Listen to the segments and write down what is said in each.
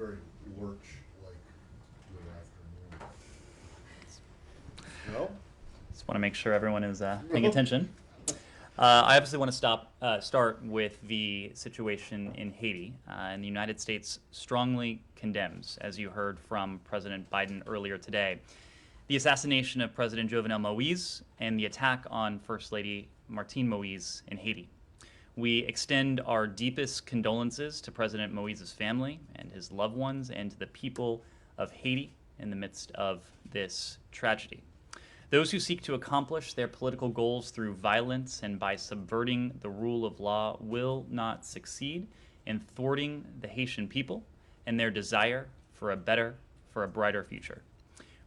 very lurch-like good afternoon. No? Just want to make sure everyone is paying attention. I obviously want to start with the situation in Haiti. And the United States strongly condemns, as you heard from President Biden earlier today, the assassination of President Jovenel Moïse and the attack on First Lady Martine Moïse in Haiti. We extend our deepest condolences to President Moïse's family and his loved ones and to the people of Haiti in the midst of this tragedy. Those who seek to accomplish their political goals through violence and by subverting the rule of law will not succeed in thwarting the Haitian people and their desire for a brighter future.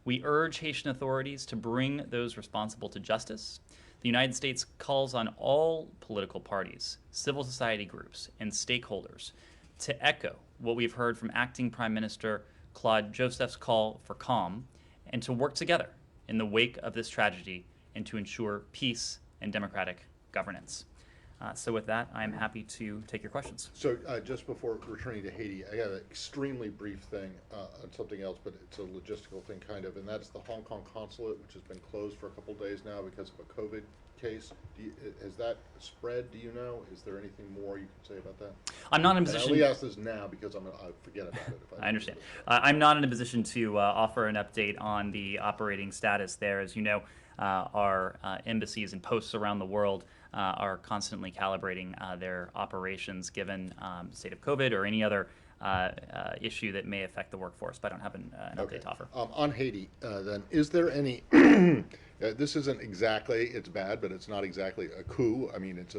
We urge Haitian authorities to bring those responsible to justice. The United States calls on all political parties, civil society groups, and stakeholders to echo what we've heard from Acting Prime Minister Claude Joseph's call for calm and to work together in the wake of this tragedy and to ensure peace and democratic governance. So with that, I'm happy to take your questions. So just before returning to Haiti, I got an extremely brief thing on something else, but it's a logistical thing kind of, and that's the Hong Kong consulate, which has been closed for a couple days now because of a COVID case. Has that spread, do you know? Is there anything more you can say about that? I'm not in a position... And I only ask this now because I forget about it. If I understand. I'm not in a position to offer an update on the operating status there. As you know, our embassies and posts around the world are constantly calibrating their operations given the state of COVID or any other issue that may affect the workforce, but I don't have an update to offer. On Haiti, then, is there any, this isn't exactly, it's bad, but it's not exactly a coup. I mean, it's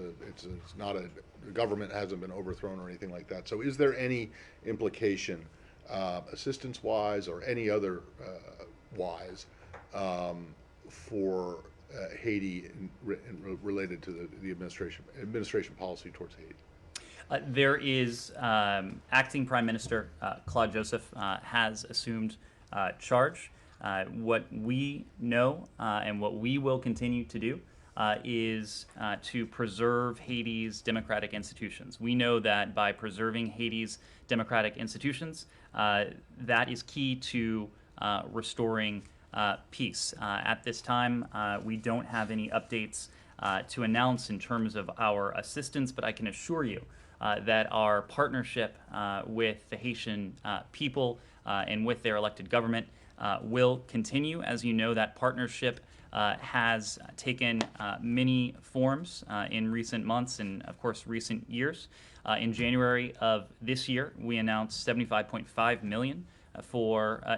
not the government hasn't been overthrown or anything like that. So is there any implication, assistance-wise or any other wise, for Haiti related to the administration policy towards Haiti? There is Acting Prime Minister Claude Joseph has assumed charge. What we know and what we will continue to do is to preserve Haiti's democratic institutions. We know that by preserving Haiti's democratic institutions, that is key to restoring peace. At this time, we don't have any updates to announce in terms of our assistance, but I can assure you that our partnership with the Haitian people and with their elected government will continue. As you know, that partnership has taken many forms in recent months and, of course, recent years. In January of this year, we announced $75.5 million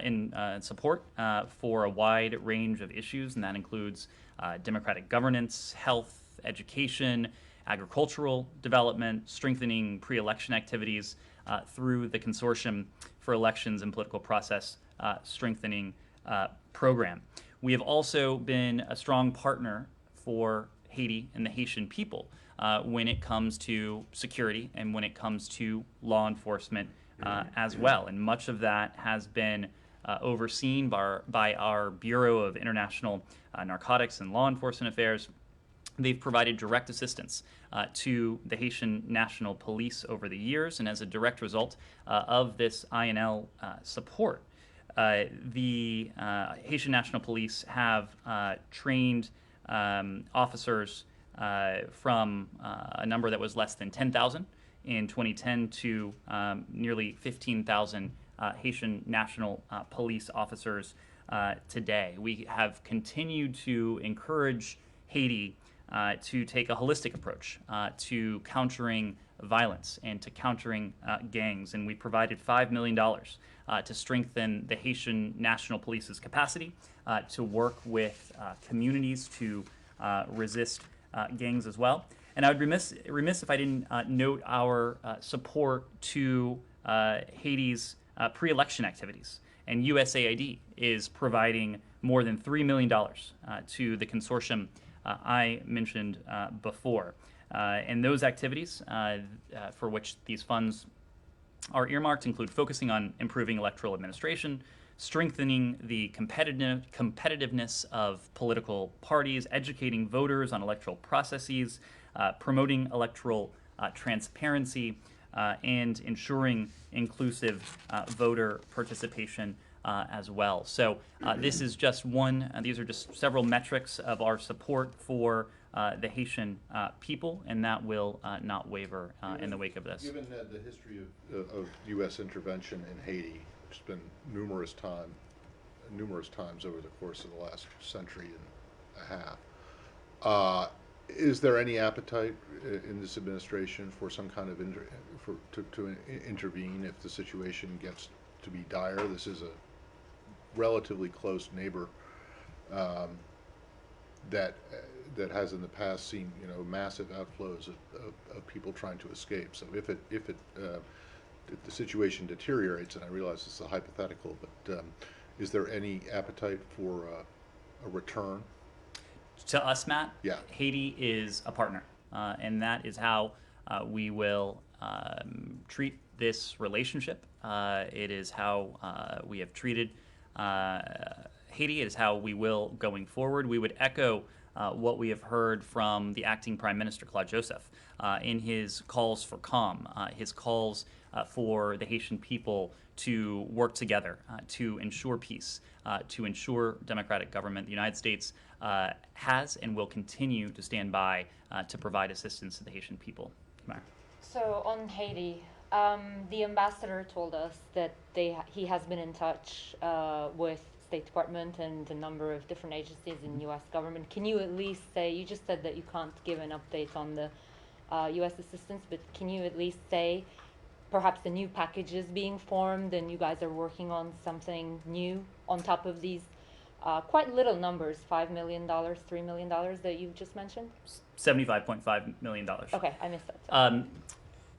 in support for a wide range of issues, and that includes democratic governance, health, education, agricultural development, strengthening pre-election activities through the Consortium for Elections and Political Process Strengthening Program. We have also been a strong partner for Haiti and the Haitian people when it comes to security and when it comes to law enforcement as well. And much of that has been overseen by our Bureau of International Narcotics and Law Enforcement Affairs. They've provided direct assistance to the Haitian National Police over the years, and as a direct result of this INL support, the Haitian National Police have trained officers from a number that was less than 10,000 in 2010 to nearly 15,000 Haitian National Police officers today. We have continued to encourage Haiti to take a holistic approach to countering violence and to countering gangs, and we provided $5 million to strengthen the Haitian National Police's capacity to work with communities to resist gangs as well. And I would remiss if I didn't note our support to Haiti's pre-election activities. And USAID is providing more than $3 million to the consortium I mentioned before. And those activities for which these funds are earmarked include focusing on improving electoral administration, strengthening the competitiveness of political parties, educating voters on electoral processes, promoting electoral transparency, and ensuring inclusive voter participation as well. So this is just one, these are just several metrics of our support for the Haitian people, and that will not waver in the wake of this. Given the history of U.S. intervention in Haiti, which has been numerous times over the course of the last century and a half, is there any appetite in this administration for some kind of to intervene if the situation gets to be dire? This is a relatively close neighbor that has in the past seen massive outflows of people trying to escape. So if the situation deteriorates, and I realize this is a hypothetical, but is there any appetite for a return? To us, Matt, yeah, Haiti is a partner, and that is how we will treat this relationship. It is how we have treated Haiti. It is how we will going forward. We would echo what we have heard from the acting Prime Minister, Claude Joseph, in his calls for calm, his calls for the Haitian people to work together, to ensure peace, to ensure democratic government. The United States has and will continue to stand by to provide assistance to the Haitian people. So on Haiti, the ambassador told us that he has been in touch with State Department and a number of different agencies in U.S. government. Can you at least say, you just said that you can't give an update on the U.S. assistance, but can you at least say perhaps a new package is being formed and you guys are working on something new on top of these quite little numbers, $5 million, $3 million that you just mentioned? $75.5 million. Okay, I missed that.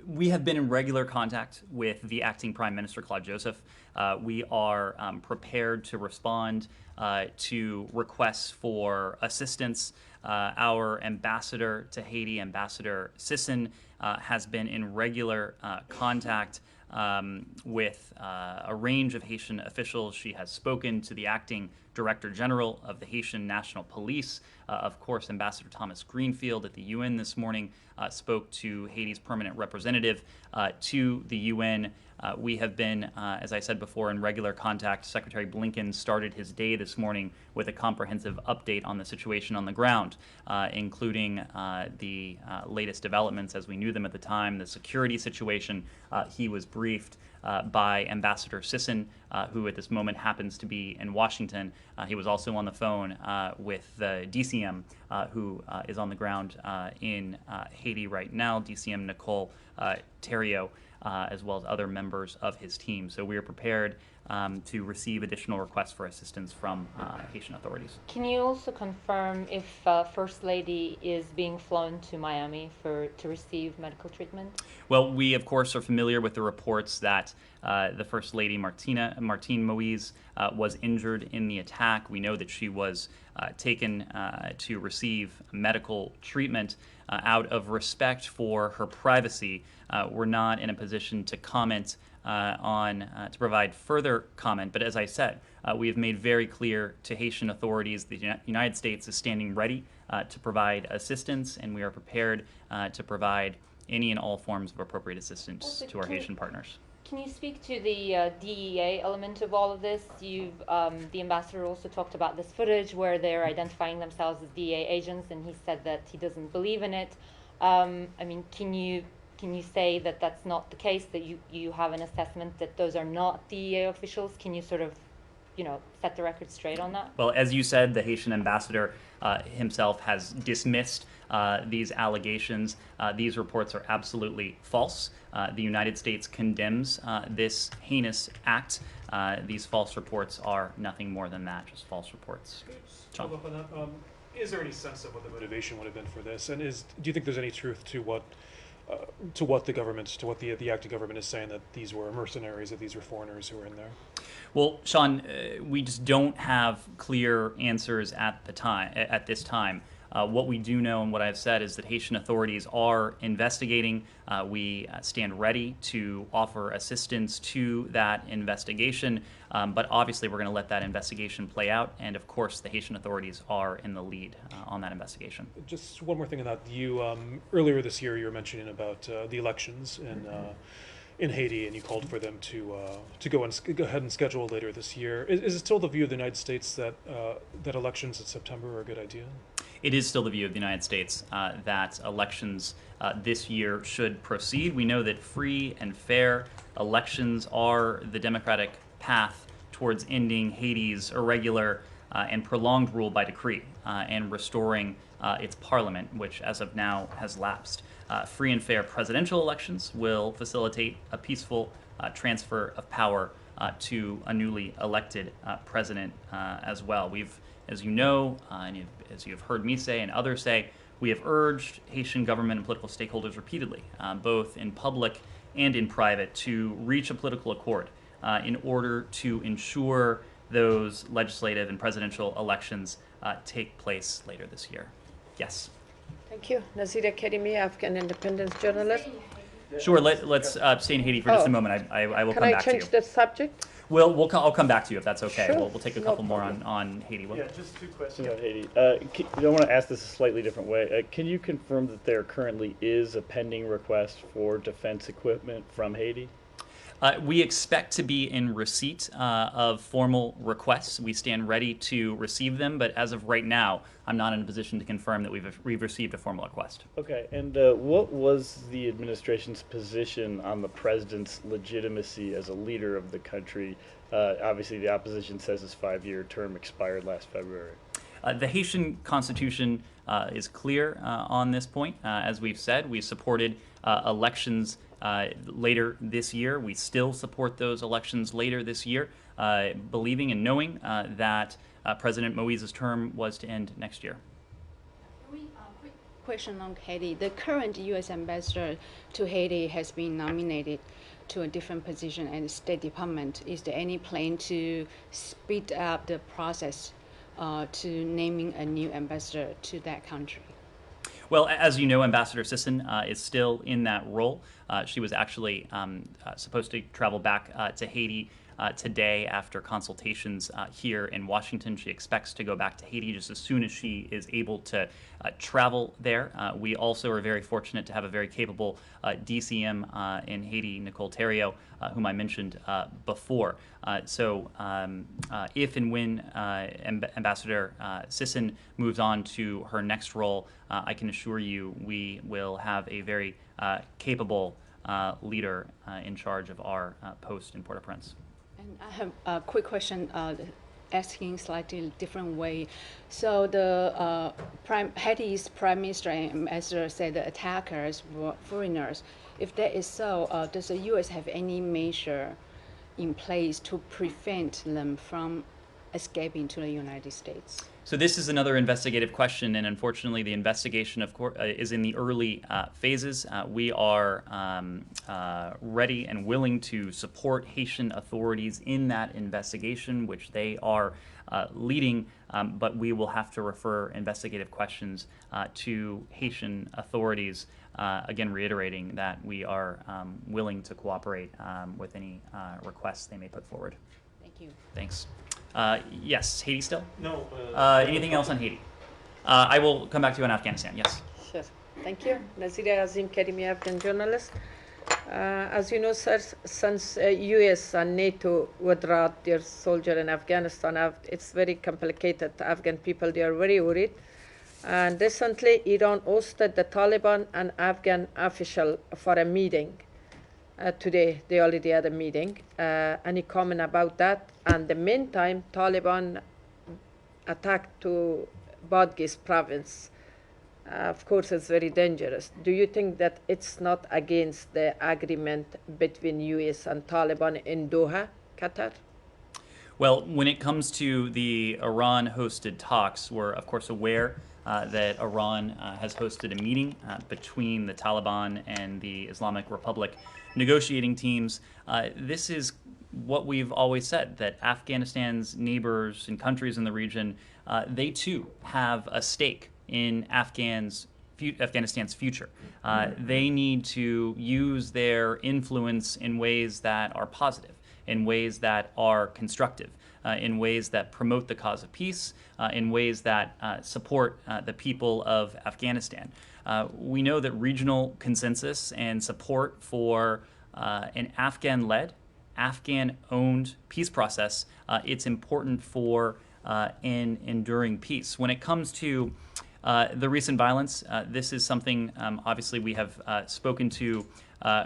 We have been in regular contact with the acting Prime Minister, Claude Joseph. We are prepared to respond to requests for assistance. Our ambassador to Haiti, Ambassador Sisson, has been in regular contact with a range of Haitian officials. She has spoken to the acting Director General of the Haitian National Police. Of course, Ambassador Thomas Greenfield at the UN this morning spoke to Haiti's permanent representative to the UN. We have been, as I said before, in regular contact. Secretary Blinken started his day this morning with a comprehensive update on the situation on the ground, including the latest developments as we knew them at the time, the security situation. He was briefed by Ambassador Sisson, who at this moment happens to be in Washington. He was also on the phone with the DCM, who is on the ground in Haiti right now, DCM Nicole Theriault, as well as other members of his team. So we are prepared to receive additional requests for assistance from Haitian authorities. Can you also confirm if First Lady is being flown to Miami to receive medical treatment? Well, we of course are familiar with the reports that the First Lady Martine Moise was injured in the attack. We know that she was taken to receive medical treatment. Out of respect for her privacy, we're not in a position to comment to provide further comment. But as I said, we have made very clear to Haitian authorities the United States is standing ready to provide assistance, and we are prepared to provide any and all forms of appropriate assistance Also, to our Haitian partners. Can you speak to the DEA element of all of this? The ambassador also talked about this footage where they're identifying themselves as DEA agents, and he said that he doesn't believe in it. I mean, can you say that that's not the case, that you have an assessment that those are not DEA officials? Can you sort of, set the record straight on that? Well, as you said, the Haitian ambassador himself has dismissed these allegations. These reports are absolutely false. The United States condemns this heinous act. These false reports are nothing more than that, just false reports. Follow up on that. Is there any sense of what the motivation would have been for this? And do you think there's any truth to what the acting government is saying, that these were mercenaries, that these were foreigners who were in there? Well, Sean, we just don't have clear answers at this time. What we do know and what I've said is that Haitian authorities are investigating. We stand ready to offer assistance to that investigation, but obviously we're going to let that investigation play out, and of course the Haitian authorities are in the lead on that investigation. Just one more thing on that. You earlier this year you were mentioning about the elections in Haiti, and you called for them to go ahead and schedule later this year. Is it still the view of the United States that that elections in September are a good idea? It is still the view of the United States that elections this year should proceed. We know that free and fair elections are the democratic path towards ending Haiti's irregular and prolonged rule by decree and restoring its parliament, which as of now has lapsed. Free and fair presidential elections will facilitate a peaceful transfer of power to a newly elected president as well. We've, as you know, and as you've heard me say and others say, we have urged Haitian government and political stakeholders repeatedly, both in public and in private, to reach a political accord in order to ensure those legislative and presidential elections take place later this year. Yes. Thank you. Nazira Karimi, Afghan independence journalist. Sure. Let's stay in Haiti for just a moment. I will Can come I back to you. change the subject? I'll come back to you if that's okay. Sure. We'll take a No couple more problem. on Haiti. Yeah, just 2 questions on Haiti. I want to ask this a slightly different way. Can you confirm that there currently is a pending request for defense equipment from Haiti? We expect to be in receipt of formal requests. We stand ready to receive them, but as of right now, I'm not in a position to confirm that we've received a formal request. Okay, and what was the administration's position on the president's legitimacy as a leader of the country? Obviously, the opposition says his 5-year term expired last February. The Haitian constitution is clear on this point. As we've said, we supported elections later this year. We still support those elections later this year, believing and knowing that President Moïse's term was to end next year. Quick question on Haiti. The current U.S. ambassador to Haiti has been nominated to a different position in the State Department. Is there any plan to speed up the process to naming a new ambassador to that country? Well, as you know, Ambassador Sisson is still in that role. She was actually supposed to travel back to Haiti today after consultations here in Washington. She expects to go back to Haiti just as soon as she is able to travel there. We also are very fortunate to have a very capable DCM in Haiti, Nicole Theriault, whom I mentioned before. So if and when Ambassador Sisson moves on to her next role, I can assure you we will have a very capable leader in charge of our post in Port-au-Prince. And I have a quick question, asking slightly different way. So the Haiti's Prime Minister and Ambassador said the attackers were foreigners. If that is so, does the U.S. have any measure in place to prevent them from escaping to the United States? So this is another investigative question, and unfortunately the investigation, of course, is in the early phases. We are ready and willing to support Haitian authorities in that investigation, which they are leading, but we will have to refer investigative questions to Haitian authorities, again reiterating that we are willing to cooperate with any requests they may put forward. Thank you. Thanks. Yes, Haiti still? No. Anything else on Haiti? I will come back to you on Afghanistan, yes. Sure. Thank you. Nazira Karimi, Afghan journalist. As you know, sir, since U.S. and NATO withdraw their soldier in Afghanistan, it's very complicated. The Afghan people, they are very worried. And recently, Iran hosted the Taliban and Afghan official for a meeting. Today, they already had a meeting. Any comment about that? And the meantime, Taliban attacked to Badghis province. Of course, it's very dangerous. Do you think that it's not against the agreement between U.S. and Taliban in Doha, Qatar? Well, when it comes to the Iran-hosted talks, we're of course aware that Iran has hosted a meeting between the Taliban and the Islamic Republic negotiating teams. This is what we've always said, that Afghanistan's neighbors and countries in the region, they too have a stake in Afghanistan's future. They need to use their influence in ways that are positive, in ways that are constructive, in ways that promote the cause of peace, in ways that support the people of Afghanistan. We know that regional consensus and support for an Afghan-led, Afghan-owned peace process, it's important for an enduring peace. When it comes to the recent violence, this is something obviously we have spoken to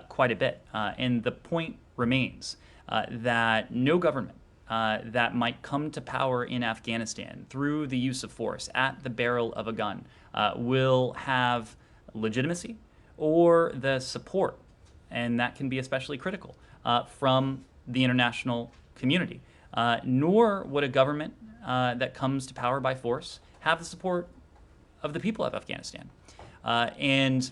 quite a bit, and the point remains that no government that might come to power in Afghanistan through the use of force at the barrel of a gun will have legitimacy or the support, and that can be especially critical, from the international community. Nor would a government that comes to power by force have the support of the people of Afghanistan. And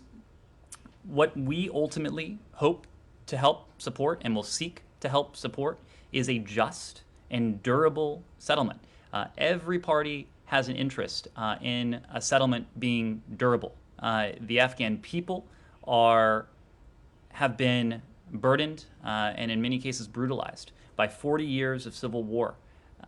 what we ultimately hope to help support and will seek to help support is a just and durable settlement. Every party has an interest in a settlement being durable. The Afghan people have been burdened and in many cases brutalized by 40 years of civil war.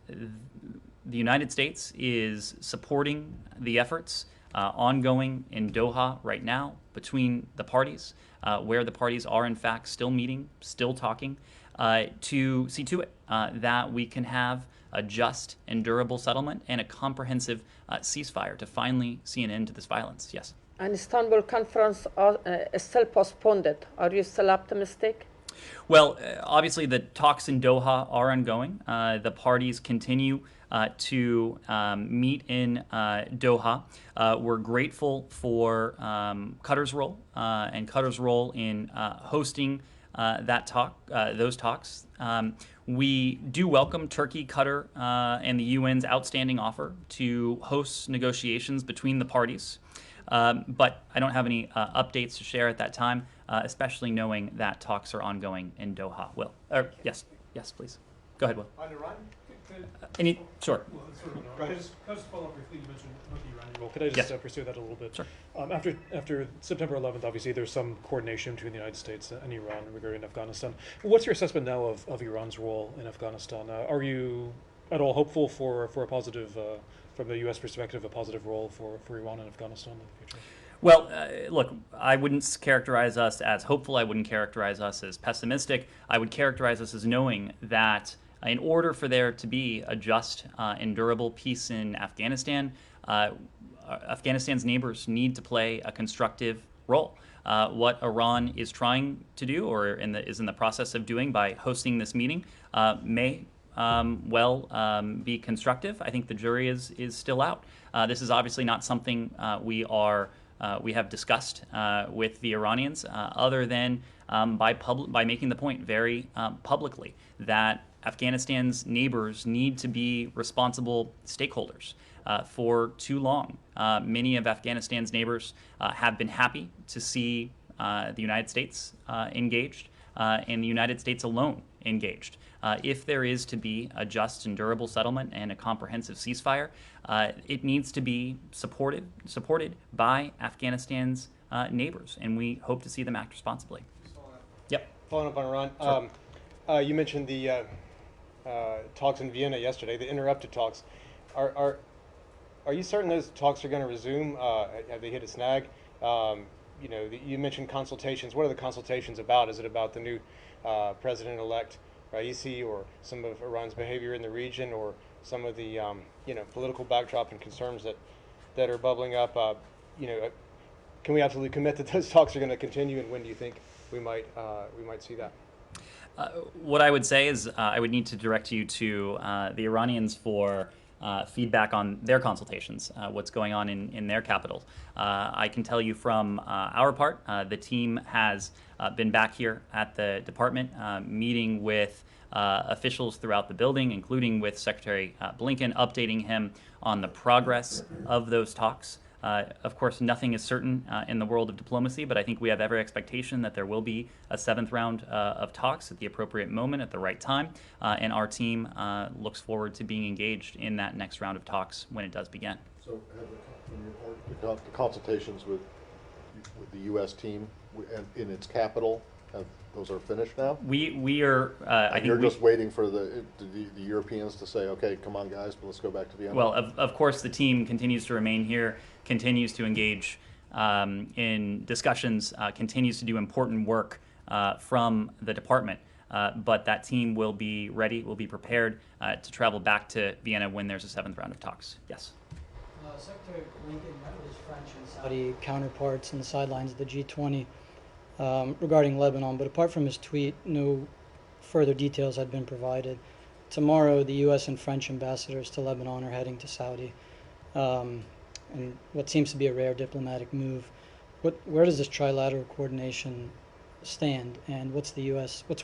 The United States is supporting the efforts ongoing in Doha right now between the parties, where the parties are in fact still meeting, still talking, to see to it that we can have a just and durable settlement and a comprehensive ceasefire to finally see an end to this violence. Yes. And Istanbul conference is still postponed. Are you still optimistic? Well, obviously the talks in Doha are ongoing. The parties continue to meet in Doha. We're grateful for Qatar's role and Qatar's role in hosting those talks. We do welcome Turkey, Qatar, and the UN's outstanding offer to host negotiations between the parties. But I don't have any updates to share at that time, especially knowing that talks are ongoing in Doha. Will? Yes, please. Go ahead, Will. On Iran? Sure. Well, sort of, no. Can I just follow up briefly? You mentioned about the Iranian role. Could I just pursue that a little bit? Sure. After September 11th, obviously, there's some coordination between the United States and Iran regarding Afghanistan. What's your assessment now of Iran's role in Afghanistan? Are you at all hopeful for a positive, from the U.S. perspective, a positive role for Iran in Afghanistan in the future? Well, look, I wouldn't characterize us as hopeful. I wouldn't characterize us as pessimistic. I would characterize us as knowing that in order for there to be a just and durable peace in Afghanistan, Afghanistan's neighbors need to play a constructive role. What Iran is trying to do, or is in the process of doing by hosting this meeting, may be constructive. I think the jury is still out. This is obviously not something we have discussed with the Iranians, other than by making the point very publicly that Afghanistan's neighbors need to be responsible stakeholders. For too long, many of Afghanistan's neighbors have been happy to see the United States engaged, and the United States alone engaged. If there is to be a just and durable settlement and a comprehensive ceasefire, it needs to be supported by Afghanistan's neighbors, and we hope to see them act responsibly. Yep. Following up on Iran, Sure. You mentioned the talks in Vienna yesterday, the interrupted talks. Are you certain those talks are going to resume? Have they hit a snag? You mentioned consultations. What are the consultations about? Is it about the new president-elect Ayiti, or some of Iran's behavior in the region, or some of the political backdrop and concerns that are bubbling up? Can we absolutely commit that those talks are going to continue, and when do you think we might see that? What I would say is I would need to direct you to the Iranians for feedback on their consultations, what's going on in their capital. I can tell you from our part, the team has been back here at the department, meeting with officials throughout the building, including with Secretary Blinken, updating him on the progress of those talks. Of course, nothing is certain in the world of diplomacy, but I think we have every expectation that there will be a seventh round of talks at the appropriate moment, at the right time, and our team looks forward to being engaged in that next round of talks when it does begin. So the consultations with the U.S. team and in its capital, those are finished now? We are, I think You're we, just waiting for the Europeans to say, okay, come on, guys, let's go back to Vienna? well, of course, the team continues to remain here, continues to engage in discussions, continues to do important work from the department. But that team will be ready, will be prepared to travel back to Vienna when there's a 7th round of talks. Yes. Secretary Blinken met with his French and Saudi counterparts on the sidelines of the G20 regarding Lebanon, but apart from his tweet, no further details had been provided. Tomorrow, the U.S. and French ambassadors to Lebanon are heading to Saudi, and what seems to be a rare diplomatic move. Where does this trilateral coordination stand, and what's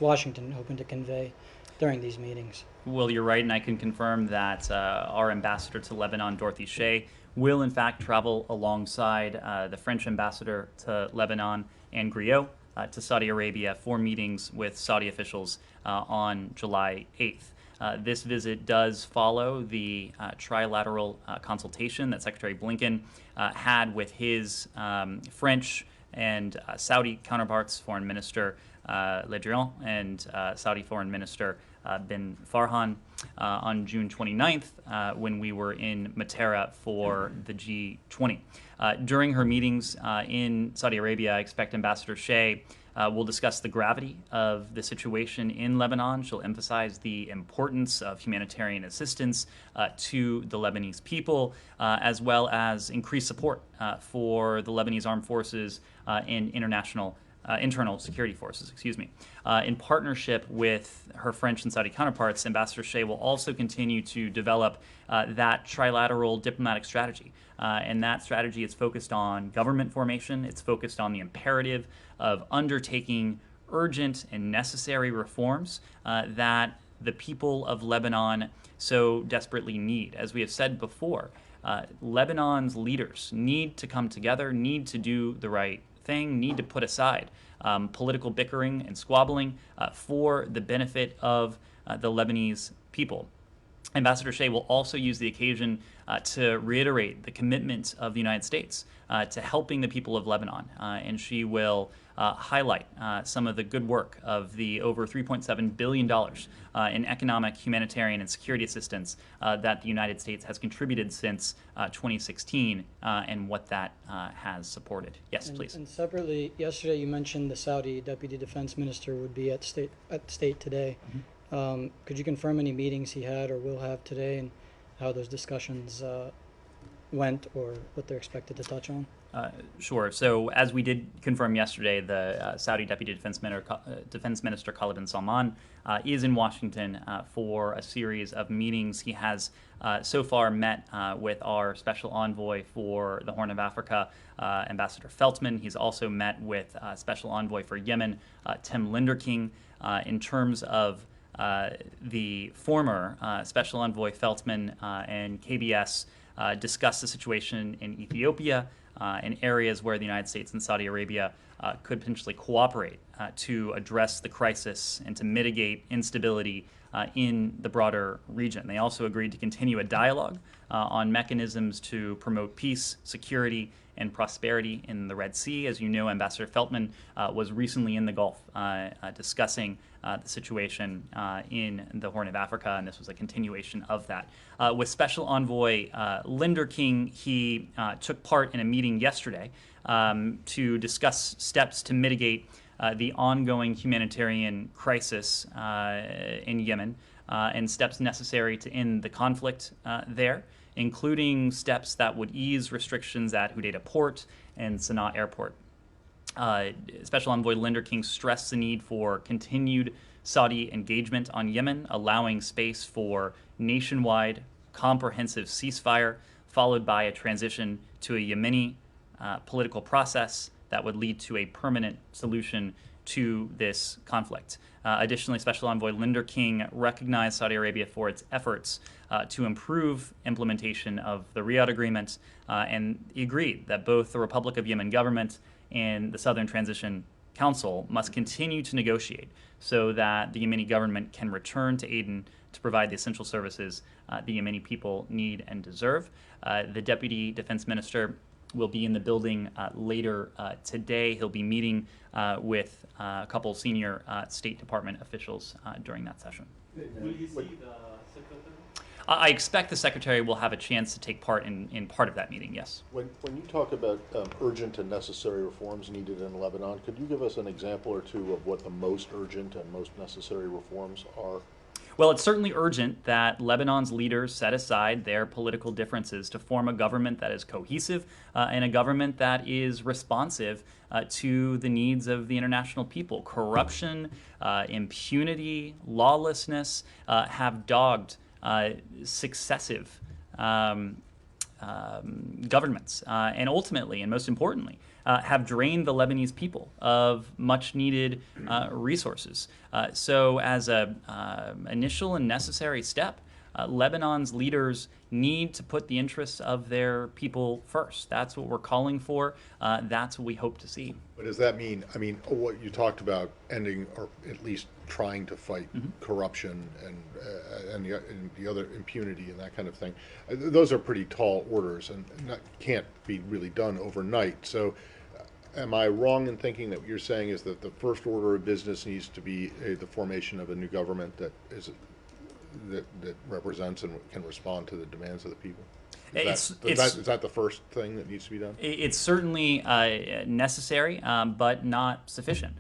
Washington hoping to convey during these meetings? Well, you're right, and I can confirm that our ambassador to Lebanon, Dorothy Shea, will in fact travel alongside the French ambassador to Lebanon and Griot to Saudi Arabia for meetings with Saudi officials on July 8th. This visit does follow the trilateral consultation that Secretary Blinken had with his French and Saudi counterparts, Foreign Minister Le Drian and Saudi Foreign Minister bin Farhan on June 29th when we were in Matera for the G20. During her meetings in Saudi Arabia, I expect Ambassador Shea will discuss the gravity of the situation in Lebanon. She'll emphasize the importance of humanitarian assistance to the Lebanese people, as well as increased support for the Lebanese armed forces and internal security forces, in partnership with her French and Saudi counterparts. Ambassador Shea will also continue to develop that trilateral diplomatic strategy. And that strategy is focused on government formation. It's focused on the imperative of undertaking urgent and necessary reforms that the people of Lebanon so desperately need. As we have said before, Lebanon's leaders need to come together, need to do the right thing, need to put aside political bickering and squabbling for the benefit of the Lebanese people. Ambassador Shea will also use the occasion to reiterate the commitment of the United States to helping the people of Lebanon, and she will highlight some of the good work of the over $3.7 billion in economic, humanitarian, and security assistance that the United States has contributed since 2016 and what that has supported. Yes, please. And separately, yesterday you mentioned the Saudi Deputy Defense Minister would be at state today. Mm-hmm. Could you confirm any meetings he had or will have today and how those discussions went or what they're expected to touch on? Sure. So as we did confirm yesterday, the Saudi Deputy Defense Minister Khalid bin Salman is in Washington for a series of meetings. He has so far met with our special envoy for the Horn of Africa, Ambassador Feltman. He's also met with special envoy for Yemen, Tim Linderking. In terms of the former special envoy Feltman and KBS discussed the situation in Ethiopia and areas where the United States and Saudi Arabia could potentially cooperate to address the crisis and to mitigate instability in the broader region. They also agreed to continue a dialogue on mechanisms to promote peace, security, and prosperity in the Red Sea. As you know, Ambassador Feltman was recently in the Gulf discussing the situation in the Horn of Africa, and this was a continuation of that. With Special Envoy Linderking, he took part in a meeting yesterday to discuss steps to mitigate the ongoing humanitarian crisis in Yemen and steps necessary to end the conflict there, including steps that would ease restrictions at Hodeidah Port and Sana'a Airport. Special Envoy Linderking stressed the need for continued Saudi engagement on Yemen, allowing space for nationwide comprehensive ceasefire, followed by a transition to a Yemeni political process that would lead to a permanent solution to this conflict. Additionally, Special Envoy Linderking recognized Saudi Arabia for its efforts to improve implementation of the Riyadh Agreement, and he agreed that both the Republic of Yemen government and the Southern Transition Council must continue to negotiate so that the Yemeni government can return to Aden to provide the essential services the Yemeni people need and deserve. The Deputy Defense Minister will be in the building later today. He'll be meeting with a couple senior State Department officials during that session. Will you see the secretary? I expect the Secretary will have a chance to take part in part of that meeting, yes. When you talk about urgent and necessary reforms needed in Lebanon, could you give us an example or two of what the most urgent and most necessary reforms are? Well, it's certainly urgent that Lebanon's leaders set aside their political differences to form a government that is cohesive and a government that is responsive to the needs of the international people. Corruption, impunity, lawlessness have dogged successive governments, and ultimately, and most importantly, have drained the Lebanese people of much needed resources. So as an initial and necessary step, Lebanon's leaders need to put the interests of their people first. That's what we're calling for. That's what we hope to see. But does that mean, what you talked about ending, or at least trying to fight corruption and the other impunity and that kind of thing, those are pretty tall orders and can't be really done overnight. So am I wrong in thinking that what you're saying is that the first order of business needs to be the formation of a new government that represents and can respond to the demands of the people? Is that the first thing that needs to be done? It's certainly necessary, but not sufficient.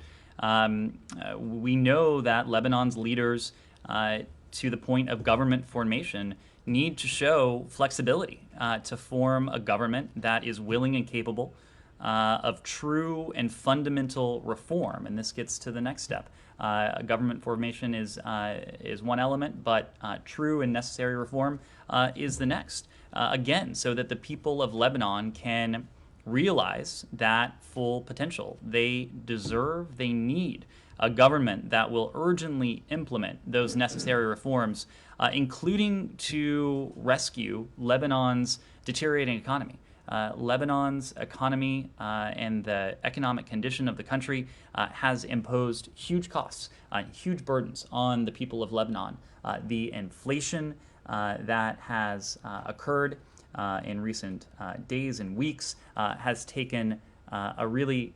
We know that Lebanon's leaders, to the point of government formation, need to show flexibility to form a government that is willing and capable of true and fundamental reform. And this gets to the next step. Government formation is one element, but true and necessary reform is the next. Again, so that the people of Lebanon can realize that full potential. They deserve, they need a government that will urgently implement those necessary reforms, including to rescue Lebanon's deteriorating economy. Lebanon's economy and the economic condition of the country has imposed huge costs, huge burdens on the people of Lebanon. The inflation that has occurred in recent days and weeks has taken a really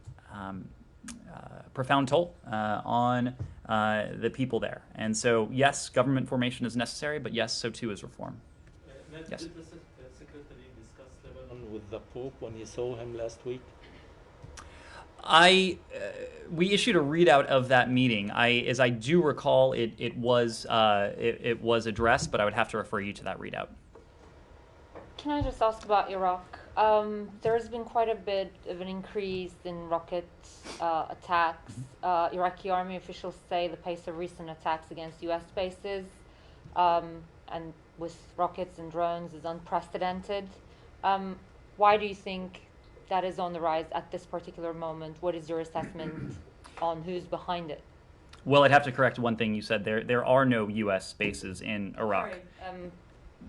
profound toll on the people there. And so, yes, government formation is necessary, but yes, so too is reform. Yes. Did the secretary discuss Lebanon with the Pope when you saw him last week? We issued a readout of that meeting. As I do recall, it was addressed, but I would have to refer you to that readout. Can I just ask about Iraq? There's been quite a bit of an increase in rocket attacks. Iraqi army officials say the pace of recent attacks against U.S. bases and with rockets and drones is unprecedented. Why do you think that is on the rise at this particular moment? What is your assessment on who's behind it? Well, I'd have to correct one thing you said. There are no U.S. bases in Iraq. Sorry,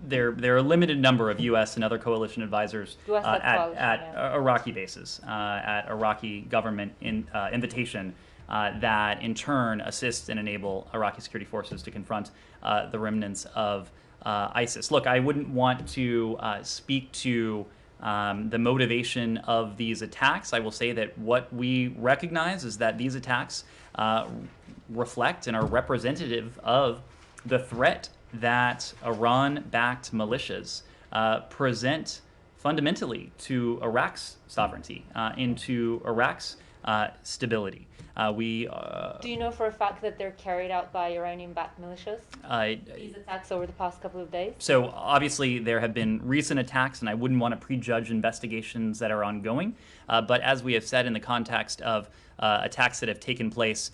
There are a limited number of U.S. and other coalition advisors at Iraqi bases, at Iraqi government invitation, that in turn assist and enable Iraqi security forces to confront the remnants of ISIS. Look, I wouldn't want to speak to the motivation of these attacks. I will say that what we recognize is that these attacks reflect and are representative of the threat that Iran-backed militias present fundamentally to Iraq's sovereignty, into Iraq's stability. Do you know for a fact that they're carried out by Iranian-backed militias? These attacks over the past couple of days? So obviously there have been recent attacks, and I wouldn't want to prejudge investigations that are ongoing. But as we have said in the context of attacks that have taken place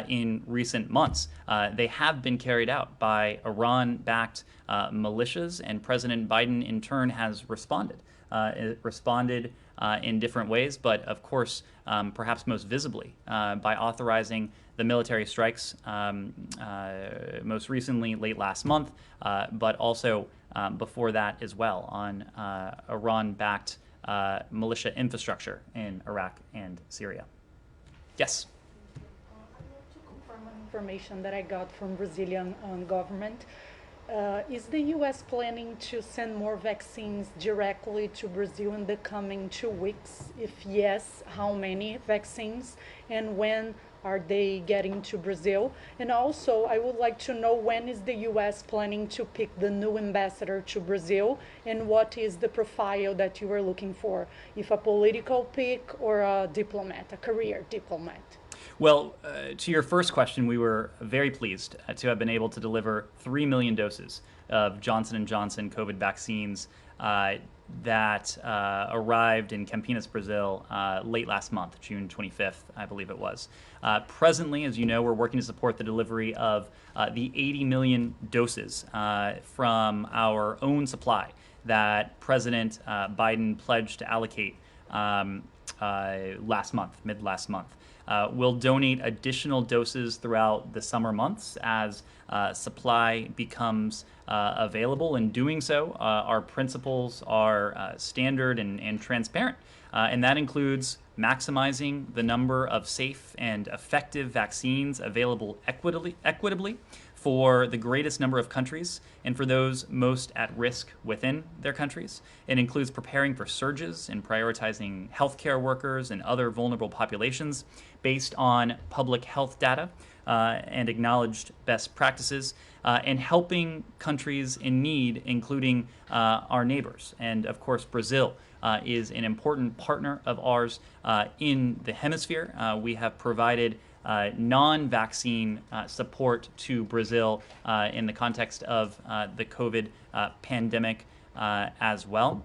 in recent months, they have been carried out by Iran-backed militias, and President Biden in turn has responded. In different ways, but of course, perhaps most visibly by authorizing the military strikes most recently, late last month, but also before that as well on Iran-backed militia infrastructure in Iraq and Syria. Yes? I want to confirm on information that I got from Brazilian government. Is the U.S. planning to send more vaccines directly to Brazil in the coming 2 weeks? If yes, how many vaccines, and when are they getting to Brazil? And also, I would like to know, when is the U.S. planning to pick the new ambassador to Brazil, and what is the profile that you are looking for? If a political pick or a diplomat, a career diplomat? Well, to your first question, we were very pleased to have been able to deliver 3 million doses of Johnson & Johnson COVID vaccines that arrived in Campinas, Brazil, late last month, June 25th, I believe it was. Presently, as you know, we're working to support the delivery of the 80 million doses from our own supply that President Biden pledged to allocate last month, mid-last month. We'll donate additional doses throughout the summer months as supply becomes available. In doing so, our principles are standard and transparent, and that includes maximizing the number of safe and effective vaccines available equitably for the greatest number of countries and for those most at risk within their countries. It includes preparing for surges and prioritizing healthcare workers and other vulnerable populations based on public health data and acknowledged best practices, and helping countries in need, including our neighbors. And of course, Brazil is an important partner of ours in the hemisphere. We have provided non-vaccine support to Brazil in the context of the COVID pandemic as well.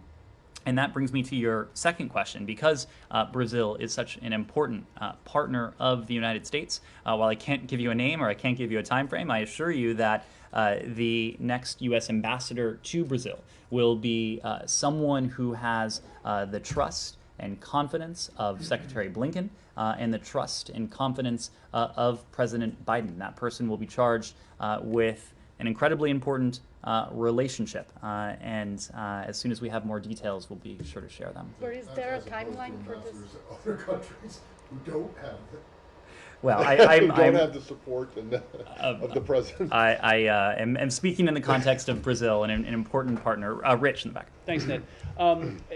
And that brings me to your second question. Because Brazil is such an important partner of the United States, while I can't give you a name or I can't give you a time frame, I assure you that the next U.S. ambassador to Brazil will be someone who has the trust and confidence of Secretary Blinken and the trust and confidence of President Biden. That person will be charged with an incredibly important relationship, and as soon as we have more details, we'll be sure to share them. Or is there a timeline for this? Other countries who don't have it. Well, who don't have the support of the president. I am speaking in the context of Brazil and an important partner. Rich in the back. Thanks, Ned.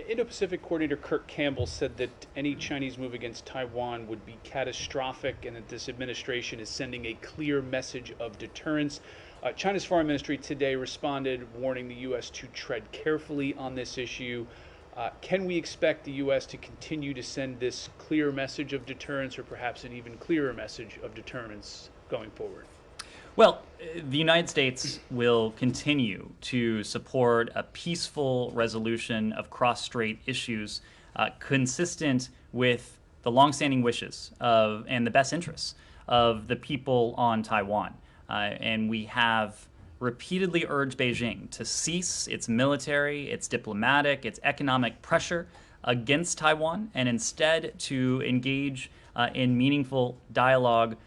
Indo-Pacific Coordinator Kirk Campbell said that any Chinese move against Taiwan would be catastrophic, and that this administration is sending a clear message of deterrence. China's foreign ministry today responded, warning the U.S. to tread carefully on this issue. Can we expect the U.S. to continue to send this clear message of deterrence, or perhaps an even clearer message of deterrence going forward? Well, the United States will continue to support a peaceful resolution of cross-strait issues consistent with the longstanding wishes of and the best interests of the people on Taiwan. And we have repeatedly urged Beijing to cease its military, its diplomatic, its economic pressure against Taiwan, and instead to engage in meaningful dialogue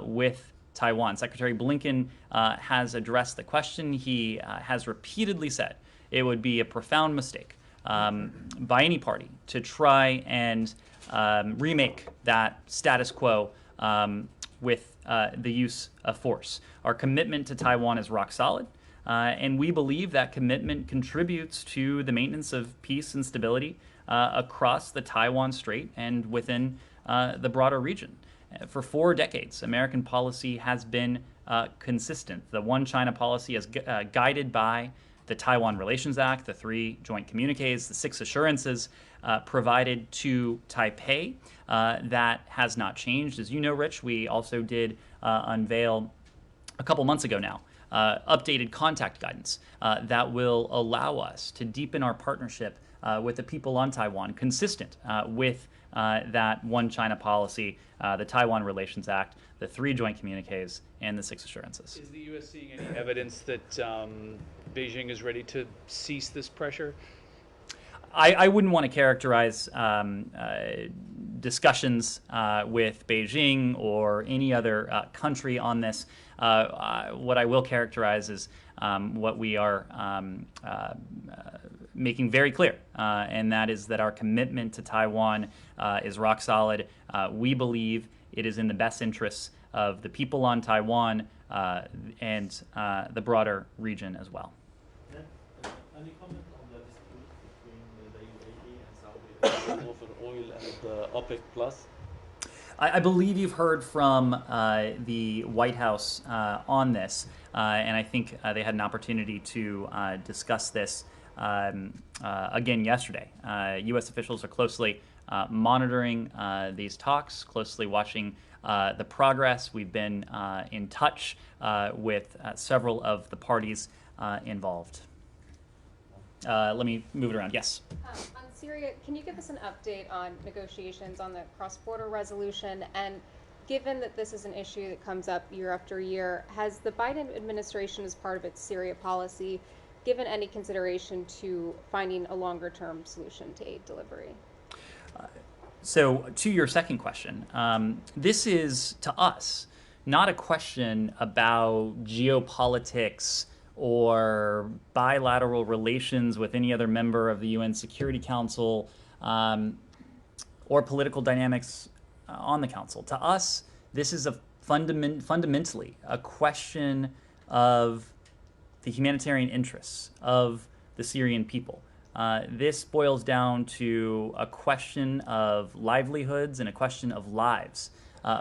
with Taiwan. Secretary Blinken has addressed the question. He has repeatedly said it would be a profound mistake by any party to try and remake that status quo with the use of force. Our commitment to Taiwan is rock solid, and we believe that commitment contributes to the maintenance of peace and stability across the Taiwan Strait and within the broader region. For 4 decades, American policy has been consistent. The One China policy is guided by the Taiwan Relations Act, the 3 joint communiques, the 6 assurances provided to Taipei. That has not changed. As you know, Rich, we also did unveil a couple months ago now updated contact guidance that will allow us to deepen our partnership with the people on Taiwan, consistent with that One China policy, the Taiwan Relations Act, the 3 joint communiques, and the 6 assurances. Is the U.S. seeing any evidence that Beijing is ready to cease this pressure? I wouldn't want to characterize discussions with Beijing or any other country on this. What I will characterize is what we are making very clear, and that is that our commitment to Taiwan is rock solid. We believe it is in the best interests of the people on Taiwan and the broader region as well. Any comment on the dispute between the UAE and Saudi Arabia over oil and the OPEC Plus? I believe you've heard from the White House on this, and I think they had an opportunity to discuss this again yesterday. U.S. officials are closely monitoring these talks, closely watching the progress. We've been in touch with several of the parties involved. Let me move it around. Yes. On Syria, can you give us an update on negotiations on the cross-border resolution? And given that this is an issue that comes up year after year, has the Biden administration, as part of its Syria policy, given any consideration to finding a longer-term solution to aid delivery? So to your second question, this is, to us, not a question about geopolitics or bilateral relations with any other member of the UN Security Council, or political dynamics on the Council. To us, this is fundamentally a question of the humanitarian interests of the Syrian people. This boils down to a question of livelihoods and a question of lives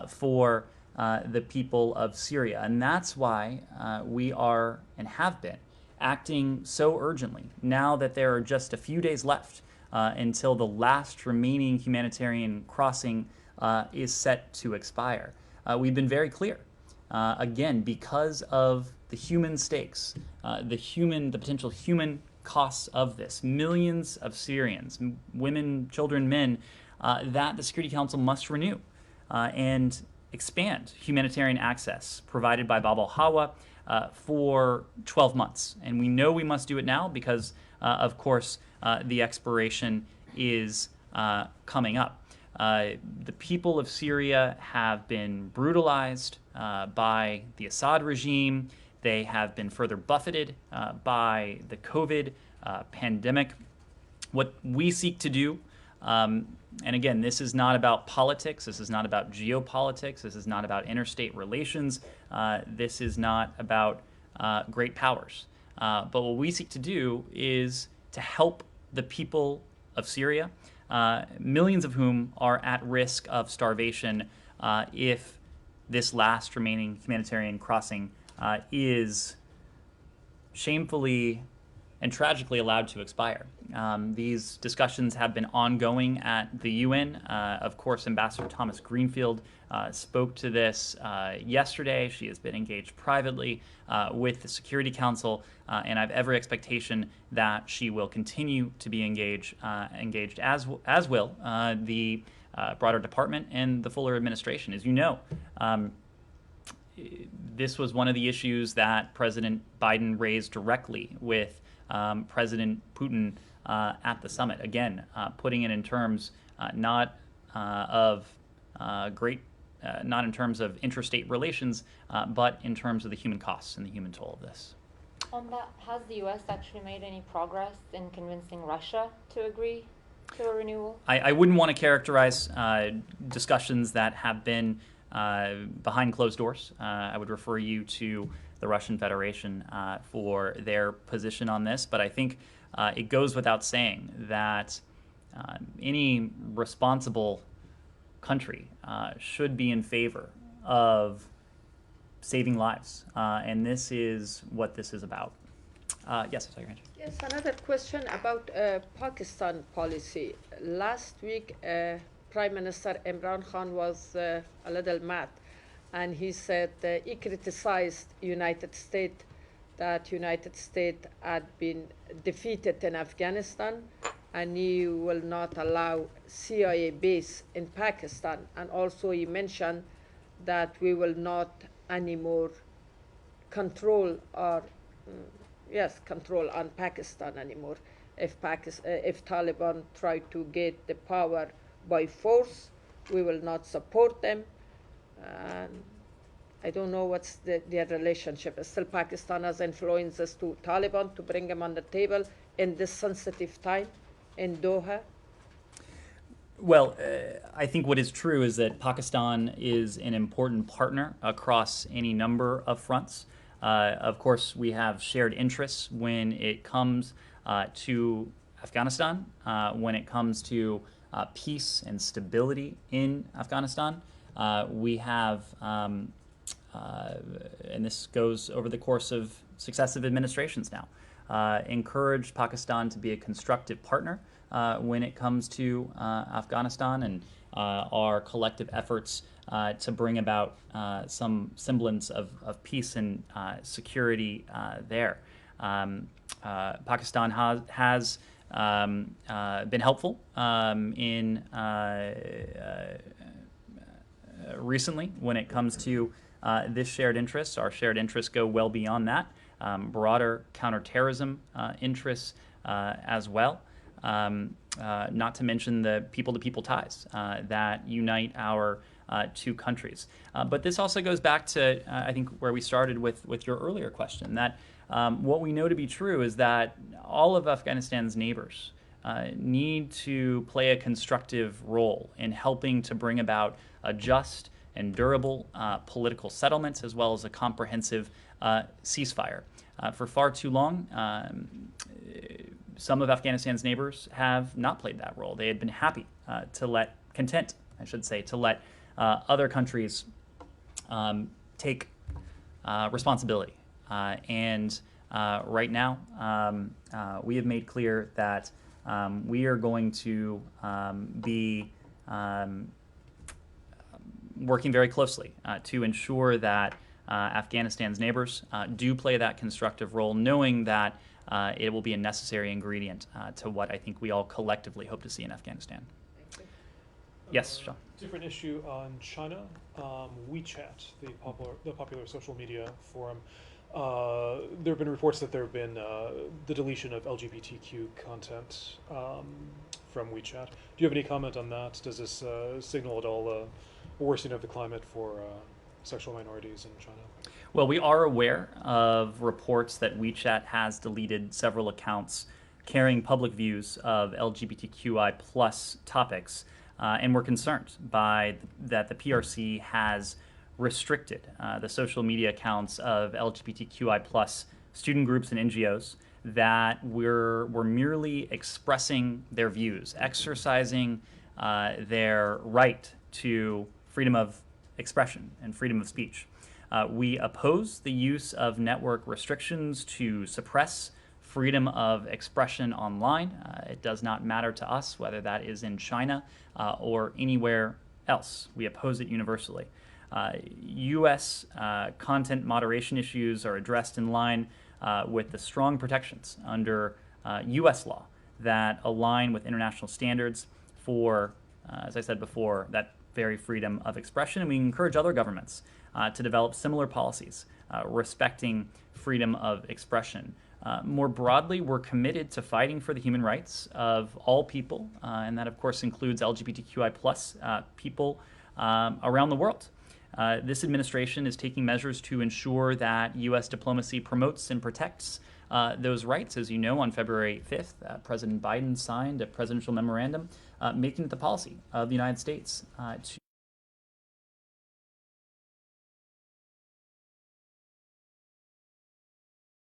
for the people of Syria. And that's why we are and have been acting so urgently now that there are just a few days left until the last remaining humanitarian crossing is set to expire. We've been very clear, again, because of the human stakes, the potential human costs of this, millions of Syrians, women, children, men, that the Security Council must renew and expand humanitarian access provided by Bab al-Hawa for 12 months. And we know we must do it now because, of course, the expiration is coming up. The people of Syria have been brutalized by the Assad regime. They have been further buffeted by the COVID pandemic. What we seek to do, and again, this is not about politics, this is not about geopolitics, this is not about interstate relations, this is not about great powers. But what we seek to do is to help the people of Syria, millions of whom are at risk of starvation if this last remaining humanitarian crossing is shamefully and tragically allowed to expire. These discussions have been ongoing at the UN. Of course, Ambassador Thomas Greenfield spoke to this yesterday. She has been engaged privately with the Security Council, and I have every expectation that she will continue to be engaged as will the broader department and the fuller administration. As you know, this was one of the issues that President Biden raised directly with President Putin at the summit. Again, putting it in terms not in terms of interstate relations, but in terms of the human costs and the human toll of this. On that, has the U.S. actually made any progress in convincing Russia to agree to a renewal? I wouldn't want to characterize discussions that have been behind closed doors. I would refer you to the Russian Federation for their position on this, but I think it goes without saying that any responsible country should be in favor of saving lives, and this is what this is about. Yes, I saw your hand. Yes, another question about Pakistan policy. Last week, Prime Minister Imran Khan was a little mad, and he said he criticized United States, that United States had been defeated in Afghanistan, and he will not allow CIA base in Pakistan. And also he mentioned that we will not anymore control control on Pakistan anymore. If Taliban try to get the power by force, we will not support them. And I don't know what's their relationship. Still, Pakistan has influences to Taliban to bring them on the table in this sensitive time in Doha. Well, I think what is true is that Pakistan is an important partner across any number of fronts. Of course, we have shared interests when it comes to Afghanistan, when it comes to peace and stability in Afghanistan. We have, and this goes over the course of successive administrations now, encouraged Pakistan to be a constructive partner when it comes to Afghanistan and our collective efforts to bring about some semblance of peace and security there. Pakistan has been helpful in recently when it comes to this shared interest. Our shared interests go well beyond that. Broader counterterrorism interests as well. Not to mention the people-to-people ties that unite our two countries. But this also goes back to, I think, where we started with your earlier question, that what we know to be true is that all of Afghanistan's neighbors need to play a constructive role in helping to bring about a just and durable political settlement, as well as a comprehensive ceasefire. For far too long, some of Afghanistan's neighbors have not played that role. They had been happy to let other countries take responsibility. And right now, we have made clear that we are going to be working very closely to ensure that Afghanistan's neighbors do play that constructive role, knowing that it will be a necessary ingredient to what I think we all collectively hope to see in Afghanistan. Yes, Sean. Different issue on China. WeChat, the popular social media forum. There have been reports that there have been the deletion of LGBTQ content from WeChat. Do you have any comment on that? Does this signal at all a worsening of the climate for sexual minorities in China? Well, we are aware of reports that WeChat has deleted several accounts carrying public views of LGBTQI plus topics, and we're concerned by that the PRC has restricted the social media accounts of LGBTQI plus student groups and NGOs that were merely expressing their views, exercising their right to freedom of expression and freedom of speech. We oppose the use of network restrictions to suppress freedom of expression online. It does not matter to us whether that is in China or anywhere else. We oppose it universally. U.S. Content moderation issues are addressed in line with the strong protections under U.S. law that align with international standards for, as I said before, that very freedom of expression. And we encourage other governments to develop similar policies respecting freedom of expression. More broadly, we're committed to fighting for the human rights of all people, and that, of course, includes LGBTQI plus people around the world. This administration is taking measures to ensure that U.S. diplomacy promotes and protects those rights. As you know, on February 5th, President Biden signed a presidential memorandum making it the policy of the United States to